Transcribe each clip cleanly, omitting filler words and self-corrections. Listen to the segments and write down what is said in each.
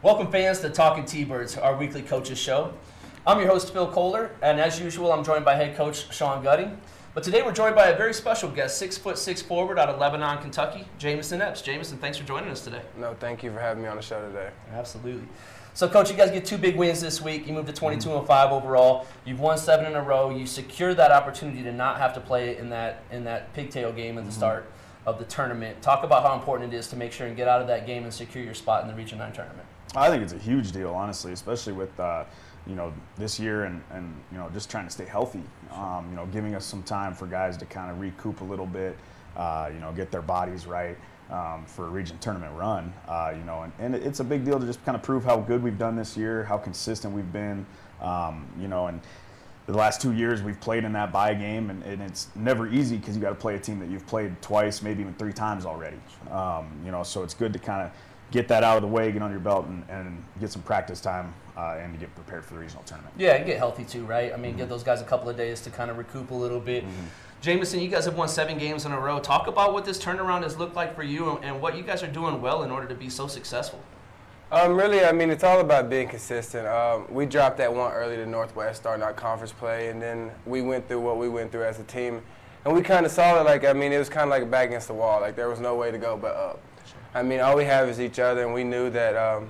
Welcome fans to Talking T-Birds, our weekly coaches show. I'm your host, Phil Kohler, and as usual, I'm joined by head coach Sean Gutting. But today we're joined by a very special guest, 6'6" forward out of Lebanon, Kentucky, Jamison Epps. Jamison, thanks for joining us today. No, thank you for having me on the show today. Absolutely. So, Coach, you guys get two big wins this week. You moved to 22-5 overall. You've won 7 in a row. You secured that opportunity to not have to play in that pigtail game at the start of the tournament. Talk about how important it is to make sure and get out of that game and secure your spot in the Region 9 tournament. I think it's a huge deal, honestly, especially with this year and just trying to stay healthy. Giving us some time for guys to kind of recoup a little bit, get their bodies right for a region tournament run. And it's a big deal to just kind of prove how good we've done this year, how consistent we've been. And the last 2 years we've played in that bye game, and it's never easy because you got to play a team that you've played twice, maybe even 3 times already. So it's good to kind of get that out of the way, get on your belt, and get some practice time and to get prepared for the regional tournament. Yeah, and get healthy too, right? I mean, give those guys a couple of days to kind of recoup a little bit. Jamison, you guys have won 7 games in a row. Talk about what this turnaround has looked like for you and what you guys are doing well in order to be so successful. It's all about being consistent. We dropped that one early to Northwest starting our conference play, and then we went through what we went through as a team. And we kind of saw it it was kind of like a back against the wall. Like there was no way to go but up. All we have is each other, and we knew that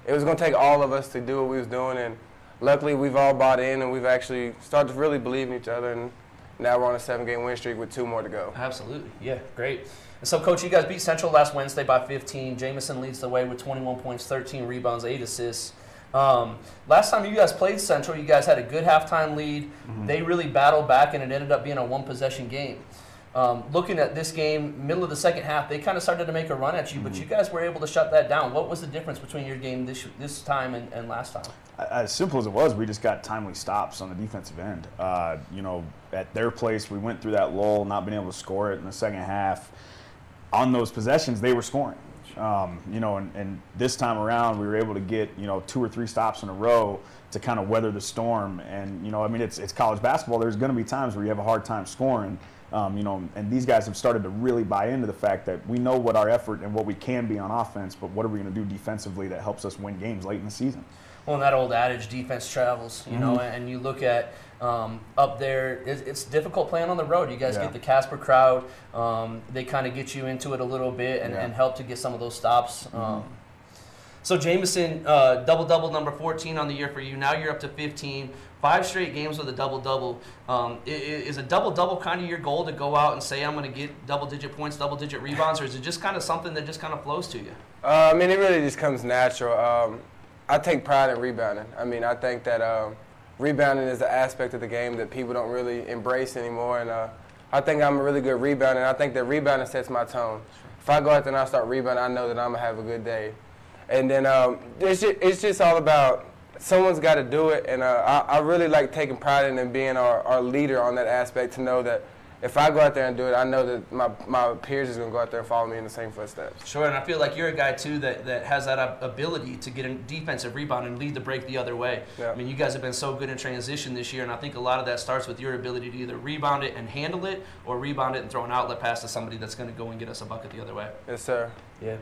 it was going to take all of us to do what we was doing. And luckily, we've all bought in, and we've actually started to really believe in each other. And now we're on a 7-game win streak with 2 more to go. Absolutely. Yeah, great. And so, Coach, you guys beat Central last Wednesday by 15. Jamison leads the way with 21 points, 13 rebounds, 8 assists. Last time you guys played Central, you guys had a good halftime lead. They really battled back, and it ended up being a 1-possession game. Looking at this game, middle of the second half, they kind of started to make a run at you, but you guys were able to shut that down. What was the difference between your game this time and last time? As simple as it was, we just got timely stops on the defensive end. At their place, we went through that lull, not being able to score it in the second half. On those possessions, they were scoring. And this time around, we were able to get 2 or 3 stops in a row to kind of weather the storm. And it's college basketball. There's going to be times where you have a hard time scoring. And these guys have started to really buy into the fact that we know what our effort and what we can be on offense, but what are we going to do defensively that helps us win games late in the season? Well, and that old adage, defense travels, and you look at up there, it's difficult playing on the road. You guys get the Casper crowd. They kind of get you into it a little bit and help to get some of those stops. So Jamison, double-double number 14 on the year for you. Now you're up to 15. 5 straight games with a double-double. Is a double-double kind of your goal to go out and say, I'm going to get double-digit points, double-digit rebounds, or is it just kind of something that just kind of flows to you? It really just comes natural. I take pride in rebounding. I think that rebounding is an aspect of the game that people don't really embrace anymore, and I think I'm a really good rebounder, and I think that rebounding sets my tone. If I go out there and I start rebounding, I know that I'm going to have a good day. And then it's just all about someone's got to do it, and I really like taking pride in and being our leader on that aspect to know that if I go out there and do it, I know that my peers is going to go out there and follow me in the same footsteps. Sure, and I feel like you're a guy, too, that has that ability to get a defensive rebound and lead the break the other way. Yeah. You guys have been so good in transition this year, and I think a lot of that starts with your ability to either rebound it and handle it or rebound it and throw an outlet pass to somebody that's going to go and get us a bucket the other way. Yes, sir. Yeah.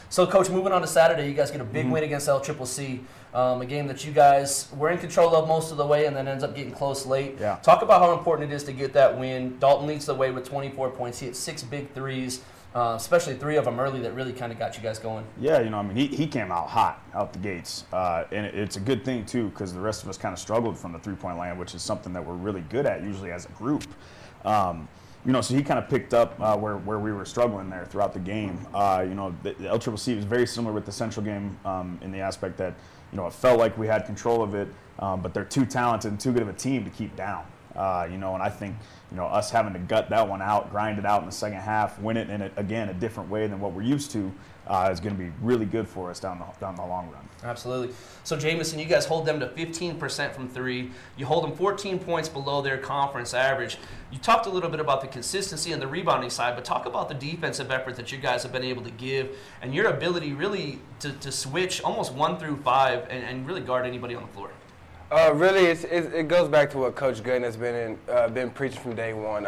So, Coach, moving on to Saturday, you guys get a big win against LCCC, a game that you guys were in control of most of the way and then ends up getting close late. Yeah. Talk about how important it is to get that win. Dalton leads the way with 24 points. He hit 6 big threes, especially 3 of them early that really kind of got you guys going. Yeah, he came out hot out the gates. And it's a good thing, too, because the rest of us kind of struggled from the three-point line, which is something that we're really good at usually as a group. So he kind of picked up where we were struggling there throughout the game. The LCCC was very similar with the Central game in the aspect that, it felt like we had control of it, but they're too talented and too good of a team to keep down. And I think, us having to gut that one out, grind it out in the second half, win it in, a different way than what we're used to is going to be really good for us down the long run. Absolutely. So, Jamison, you guys hold them to 15% from 3. You hold them 14 points below their conference average. You talked a little bit about the consistency and the rebounding side, but talk about the defensive effort that you guys have been able to give and your ability really to switch almost 1 through 5 and really guard anybody on the floor. Really, it goes back to what Coach Gooden has been preaching from day one.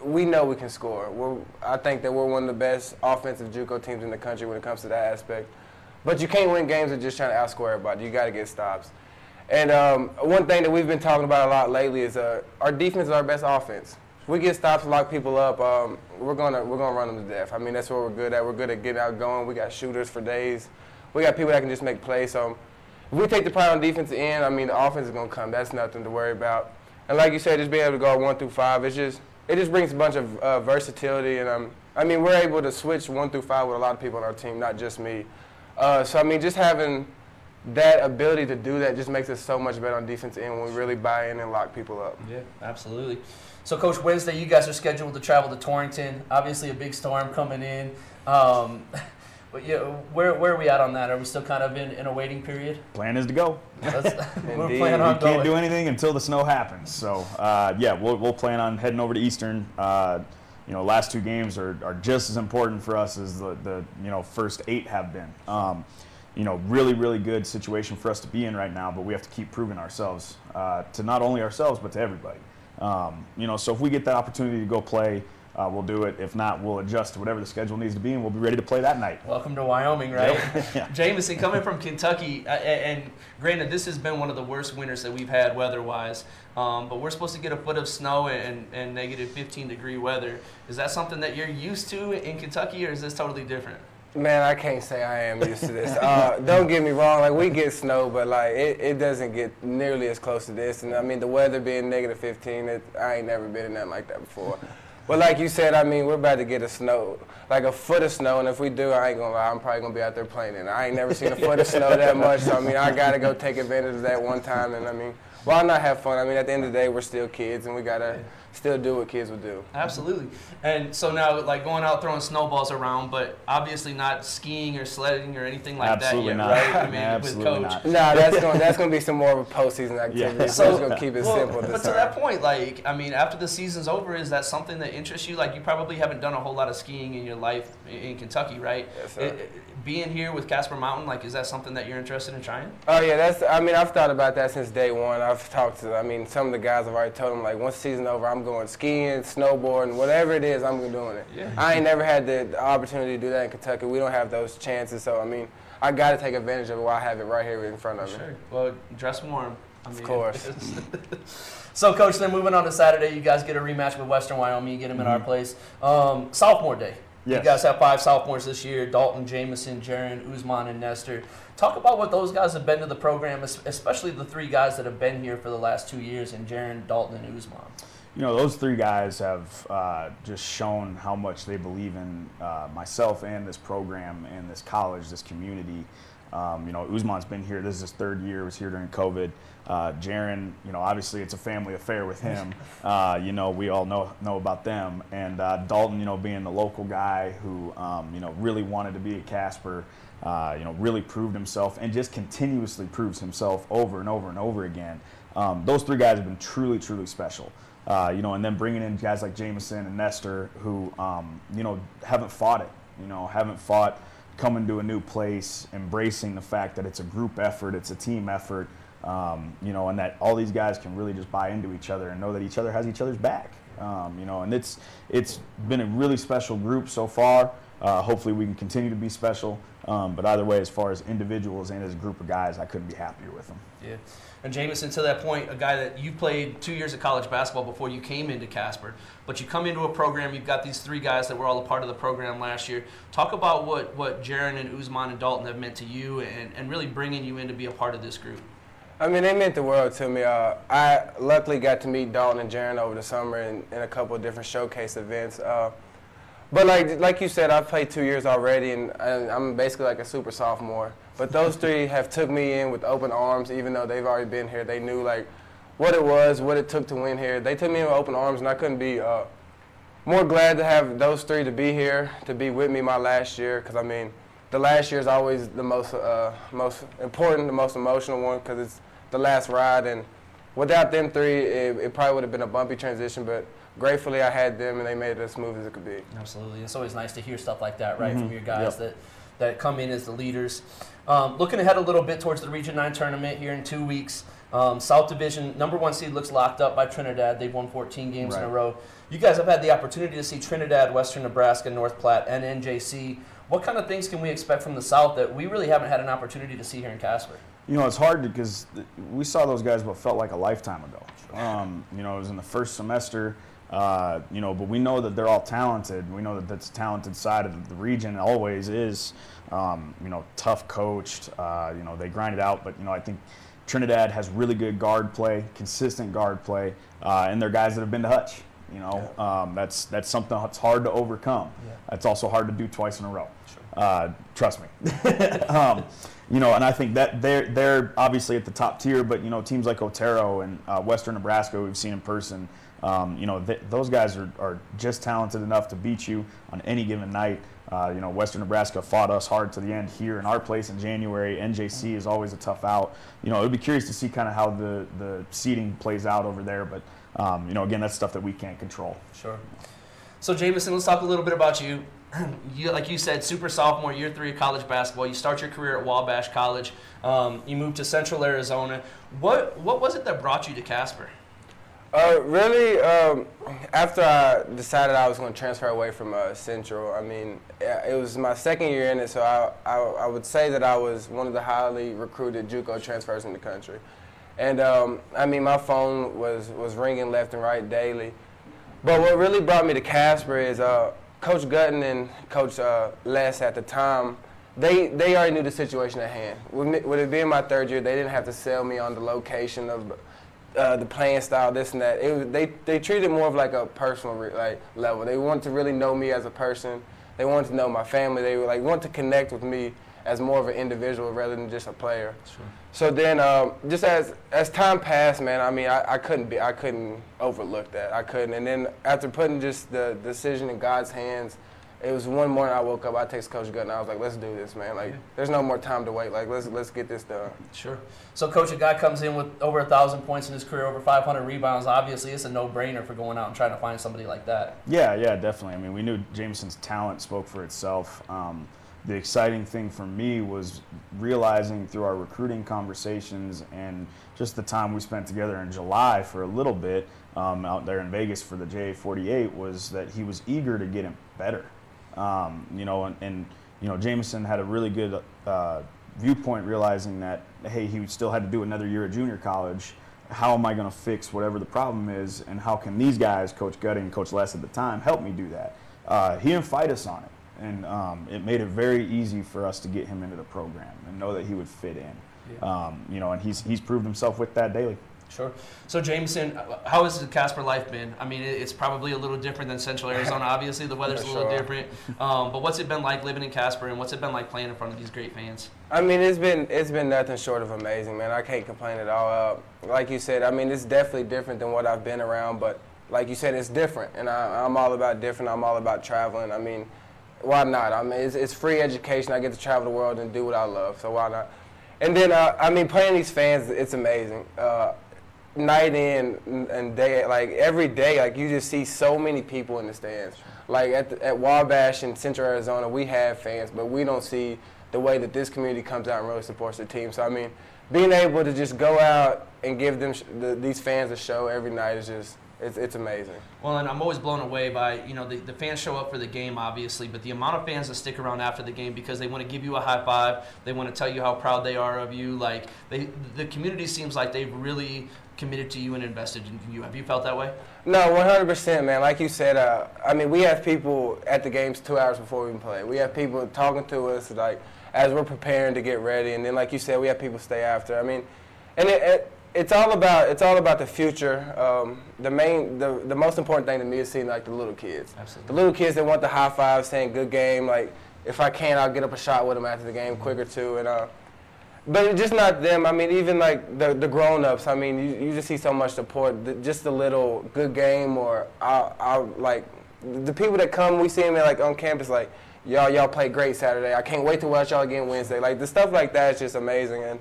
We know we can score. I think that we're one of the best offensive JUCO teams in the country when it comes to that aspect. But you can't win games with just trying to outscore everybody. You got to get stops. And one thing that we've been talking about a lot lately is our defense is our best offense. If we get stops and lock people up, we're gonna run them to death. I mean, that's what we're good at. We're good at getting out going. We got shooters for days. We got people that can just make plays. So if we take the pride on defensive end, I mean, the offense is gonna come. That's nothing to worry about. And like you said, just being able to go 1 through 5, it just brings a bunch of versatility. And I mean, we're able to switch 1 through 5 with a lot of people on our team, not just me. So I mean, just having that ability to do that just makes us so much better on defense end when we really buy in and lock people up. Yeah, absolutely. So, Coach, Wednesday, you guys are scheduled to travel to Torrington. Obviously, a big storm coming in. But yeah, where are we at on that? Are we still kind of in a waiting period? Plan is to go. We're planning on going. Can't do anything until the snow happens. So, yeah, we'll plan on heading over to Eastern. Last 2 games are just as important for us as the first 8 have been. Really, really good situation for us to be in right now, but we have to keep proving ourselves to not only ourselves, but to everybody. So if we get that opportunity to go play, we'll do it. If not, we'll adjust to whatever the schedule needs to be, and we'll be ready to play that night. Welcome to Wyoming, right? Yep. Yeah. Jamison, coming from Kentucky, and granted, this has been one of the worst winters that we've had weather-wise, but we're supposed to get a foot of snow and negative 15-degree weather. Is that something that you're used to in Kentucky, or is this totally different? Man, I can't say I am used to this. Don't get me wrong, like we get snow, but like it doesn't get nearly as close to this. And I mean, the weather being negative 15, I ain't never been in nothing like that before. But like you said, I mean, we're about to get a foot of snow, and if we do, I ain't gonna lie, I'm probably gonna be out there playing it. I ain't never seen a foot of snow that much, so I mean, I gotta go take advantage of that one time. And I mean, why not have fun? I mean, at the end of the day, we're still kids, and we gotta still do what kids would do. Absolutely. And so now, like, going out throwing snowballs around, but obviously not skiing or sledding or anything like Absolutely that yet, not. right? I mean, Absolutely with Coach. not. No, that's gonna be some more of a postseason activity. Yeah. So we're just gonna keep it simple this But to that point, like, I mean, after the season's over, is that something that interests you? Like, you probably haven't done a whole lot of skiing in your life in Kentucky, right? Yes, sir. Being here with Casper Mountain, like, is that something that you're interested in trying? Oh yeah, I mean, I've thought about that since day one. I've talked to, I mean, some of the guys. I've already told them, like, once the season's over, I'm going skiing, snowboarding, whatever it is, I'm doing it. Yeah. I ain't never had the opportunity to do that in Kentucky. We don't have those chances, so I mean, I got to take advantage of it while I have it right here in front of me. Sure. Well, dress warm. Of course. So, Coach, then moving on to Saturday, you guys get a rematch with Western Wyoming. You get them in our place. Sophomore day. Yes. You guys have 5 sophomores this year: Dalton, Jamison, Jaron, Usman, and Nestor. Talk about what those guys have been to the program, especially the 3 guys that have been here for the last 2 years, and Jaron, Dalton, and Usman. Those 3 guys have just shown how much they believe in myself and this program and this college, this community. Usman's been here. This is his 3rd year. Was here during COVID. Jaron, obviously it's a family affair with him. We all know about them. And Dalton, being the local guy who, really wanted to be at Casper, really proved himself and just continuously proves himself over and over and over again. Those 3 guys have been truly, truly special. And then bringing in guys like Jamison and Nestor who, haven't fought it, haven't fought coming to a new place, embracing the fact that it's a group effort, it's a team effort, and that all these guys can really just buy into each other and know that each other has each other's back. And it's been a really special group so far. Hopefully we can continue to be special. But either way, as far as individuals and as a group of guys, I couldn't be happier with them. Yeah. And Jamison, to that point, a guy that you played 2 years of college basketball before you came into Casper, but you come into a program, you've got these 3 guys that were all a part of the program last year. Talk about what Jaron and Usman and Dalton have meant to you and really bringing you in to be a part of this group. I mean, they meant the world to me. I luckily got to meet Dalton and Jaron over the summer in a couple of different showcase events. But like you said, I've played 2 years already, and I'm basically like a super sophomore. But those 3 have took me in with open arms, even though they've already been here. They knew like what it was, what it took to win here. They took me in with open arms, and I couldn't be more glad to have those 3 to be here, to be with me my last year. Because I mean, the last year is always the most important, the most emotional one, because it's the last ride. And without them 3, it probably would have been a bumpy transition, but gratefully I had them, and they made it as smooth as it could be. Absolutely. It's always nice to hear stuff like that, right, from your guys that come in as the leaders. Looking ahead a little bit towards the Region 9 tournament here in 2 weeks, South Division, #1 seed looks locked up by Trinidad. They've won 14 games in a row. You guys have had the opportunity to see Trinidad, Western Nebraska, North Platte, and NJC. What kind of things can we expect from the South that we really haven't had an opportunity to see here in Casper? You know, it's hard because we saw those guys what felt like a lifetime ago. You know, it was in the first semester, you know, but we know that they're all talented. We know that that's a talented side of the region. It always is, you know, tough coached. You know, they grind it out. But, you know, I think Trinidad has really good guard play, consistent guard play, and they're guys that have been to Hutch. You know, that's something that's hard to overcome. It's also hard to do twice in a row. Trust me. You know, and I think that they're obviously at the top tier, but, you know, teams like Otero and Western Nebraska we've seen in person, you know, those guys are just talented enough to beat you on any given night. You know, Western Nebraska fought us hard to the end here in our place in January. NJC is always a tough out. You know, it would be curious to see kind of how the seeding plays out over there, but, you know, again, that's stuff that we can't control. Sure. So, Jamison, let's talk a little bit about you. Like you said, super sophomore, year 3 of college basketball. You start your career at Wabash College. You moved to Central Arizona. What was it that brought you to Casper? Really, after I decided I was going to transfer away from Central, I mean, it was my second year in it, so I would say that I was one of the highly recruited JUCO transfers in the country. And, I mean, my phone was ringing left and right daily. But what really brought me to Casper is Coach Gutton and Coach Les at the time, they already knew the situation at hand. With it being my third year, they didn't have to sell me on the location of the playing style, this and that. They treated it more of like a personal level. They wanted to really know me as a person. They wanted to know my family. They were want to connect with me as more of an individual rather than just a player. Sure. So then, just as time passed, man, I mean, I couldn't overlook that. I couldn't. And then after putting just the decision in God's hands, it was one morning I woke up, I texted Coach Gutton, I was like, let's do this, man. Like, there's no more time to wait. Like, let's get this done. Sure. So, Coach, a guy comes in with over 1,000 points in his career, over 500 rebounds. Obviously, it's a no-brainer for going out and trying to find somebody like that. Yeah, definitely. I mean, we knew Jameson's talent spoke for itself. The exciting thing for me was realizing through our recruiting conversations and just the time we spent together in July for a little bit out there in Vegas for the JA48 was that he was eager to get him better. You know, and you know, Jameson had a really good viewpoint realizing that, hey, he still had to do another year at junior college. How am I going to fix whatever the problem is, and how can these guys, Coach Gutting and Coach Les at the time, help me do that? He didn't fight us on it. And it made it very easy for us to get him into the program and know that he would fit in. Yeah. You know, and he's proved himself with that daily. Sure. So, Jameson, how has the Casper life been? I mean, it's probably a little different than Central Arizona. Obviously, the weather's a little different. But what's it been like living in Casper, and what's it been like playing in front of these great fans? I mean, it's been nothing short of amazing, man. I can't complain at all. Like you said, I mean, it's definitely different than what I've been around. But like you said, it's different, and I'm all about different. I'm all about traveling. I mean, why not? I mean, it's free education. I get to travel the world and do what I love, so why not? And then, I mean, playing these fans, it's amazing. Night in and day, like every day, like you just see so many people in the stands. Like at Wabash in Central Arizona, we have fans, but we don't see the way that this community comes out and really supports the team. So, I mean, being able to just go out and give them these fans a show every night is just, it's amazing. Well, and I'm always blown away by, you know, the fans show up for the game, obviously, but the amount of fans that stick around after the game because they want to give you a high five, they want to tell you how proud they are of you. Like, the community seems like they've really committed to you and invested in you. Have you felt that way? No, 100%, man. Like you said, I mean, we have people at the games 2 hours before we even play. We have people talking to us, like, as we're preparing to get ready, and then, like you said, we have people stay after. I mean, and it's all about the future. The most important thing to me is seeing like the little kids. Absolutely. The little kids that want the high five, saying good game. Like if I can, I'll get up a shot with them after the game, quicker too. And but it's just not them. I mean, even like the grown-ups. I mean, you just see so much support. Just a little good game, or I'll like the people that come. We see them like on campus, like y'all played great Saturday. I can't wait to watch y'all again Wednesday. Like the stuff like that is just amazing. And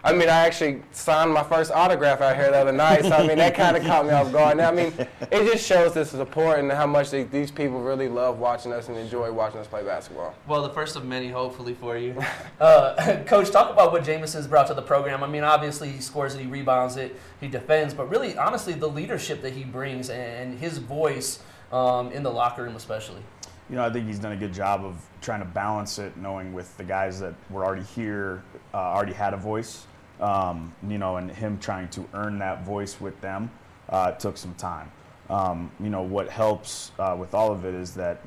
I mean, I actually signed my first autograph out here the other night, so I mean, that kind of caught me off guard. I mean, it just shows the support and how much these people really love watching us and enjoy watching us play basketball. Well, the first of many, hopefully, for you. Coach, talk about what Jameson's brought to the program. I mean, obviously, he scores it, he rebounds it, he defends, but really, honestly, the leadership that he brings and his voice in the locker room especially. I think he's done a good job of trying to balance it, knowing with the guys that were already here, already had a voice, and him trying to earn that voice with them took some time. What helps with all of it is that,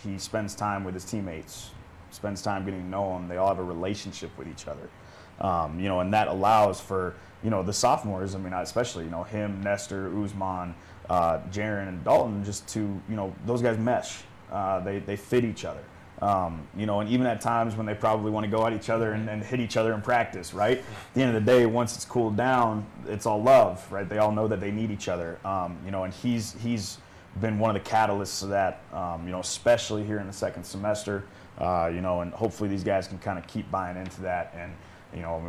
he spends time with his teammates, spends time getting to know them. They all have a relationship with each other, and that allows for, the sophomores, especially, him, Nestor, Uzman, Jaron, and Dalton, just to, those guys mesh. They fit each other. And even at times when they probably want to go at each other and hit each other in practice, right? At the end of the day, once it's cooled down, it's all love, right? They all know that they need each other. And he's been one of the catalysts of that, especially here in the second semester. And hopefully these guys can kind of keep buying into that. And,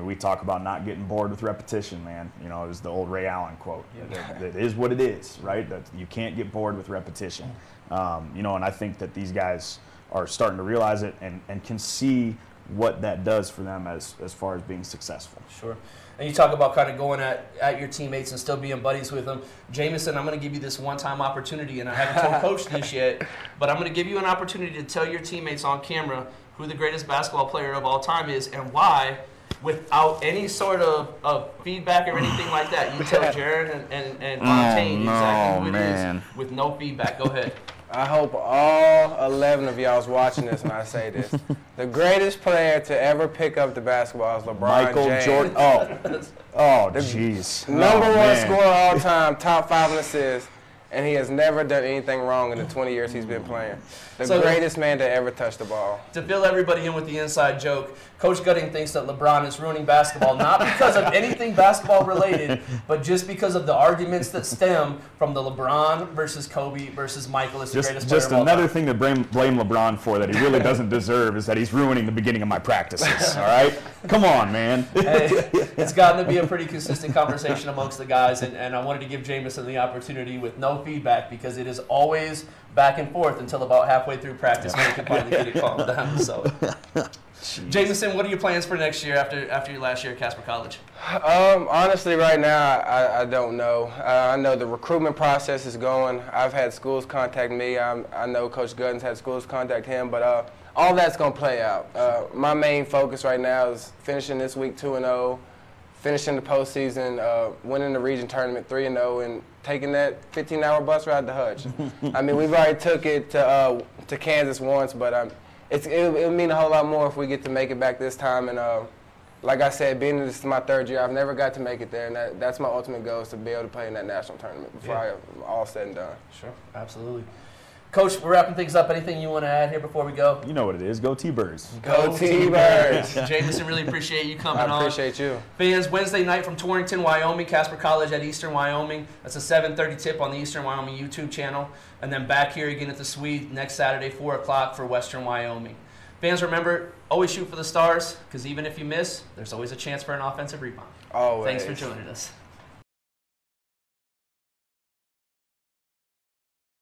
we talk about not getting bored with repetition, man. It was the old Ray Allen quote. Yeah. It is what it is, right? That you can't get bored with repetition. And I think that these guys are starting to realize it and can see what that does for them as far as being successful. Sure. And you talk about kind of going at your teammates and still being buddies with them. Jamison, I'm going to give you this one-time opportunity, and I haven't told Coach this yet, but I'm going to give you an opportunity to tell your teammates on camera who the greatest basketball player of all time is and why, without any sort of feedback or anything like that. You tell Jaron and Fontaine exactly who it is with no feedback. Go ahead. I hope all 11 of y'all is watching this when I say this. The greatest player to ever pick up the basketball is LeBron James. Jordan. Oh, jeez. Number one scorer all time, top 5 in assists, and he has never done anything wrong in the 20 years he's been playing. The greatest man to ever touch the ball. To fill everybody in with the inside joke, Coach Gutting thinks that LeBron is ruining basketball, not because of anything basketball related, but just because of the arguments that stem from the LeBron versus Kobe versus Michael is the greatest player of all time. Just another thing to blame LeBron for that he really doesn't deserve is that he's ruining the beginning of my practices, all right? Come on, man. Hey, it's gotten to be a pretty consistent conversation amongst the guys, and I wanted to give Jamison the opportunity with no feedback because it is always back and forth until about halfway through practice when you can finally get it calmed down. So, Jamison, what are your plans for next year after your last year at Casper College? Honestly, right now, I don't know. I know the recruitment process is going. I've had schools contact me. I know Coach Gutting's had schools contact him, but all that's going to play out. My main focus right now is finishing this week 2-0, finishing the postseason, winning the region tournament 3-0, and taking that 15-hour bus ride to Hutch. We've already took it to Kansas once, but it'll mean a whole lot more if we get to make it back this time. And like I said, being this is my 3rd year, I've never got to make it there, and that's my ultimate goal is to be able to play in that national tournament before I'm all said and done. Sure, absolutely. Coach, we're wrapping things up. Anything you want to add here before we go? You know what it is. Go T-Birds. Go T-Birds. Jamison, really appreciate you coming on. I appreciate you. Fans, Wednesday night from Torrington, Wyoming, Casper College at Eastern Wyoming. That's a 7:30 tip on the Eastern Wyoming YouTube channel. And then back here again at the Swede next Saturday, 4 o'clock for Western Wyoming. Fans, remember, always shoot for the stars, because even if you miss, there's always a chance for an offensive rebound. Always. Thanks for joining us.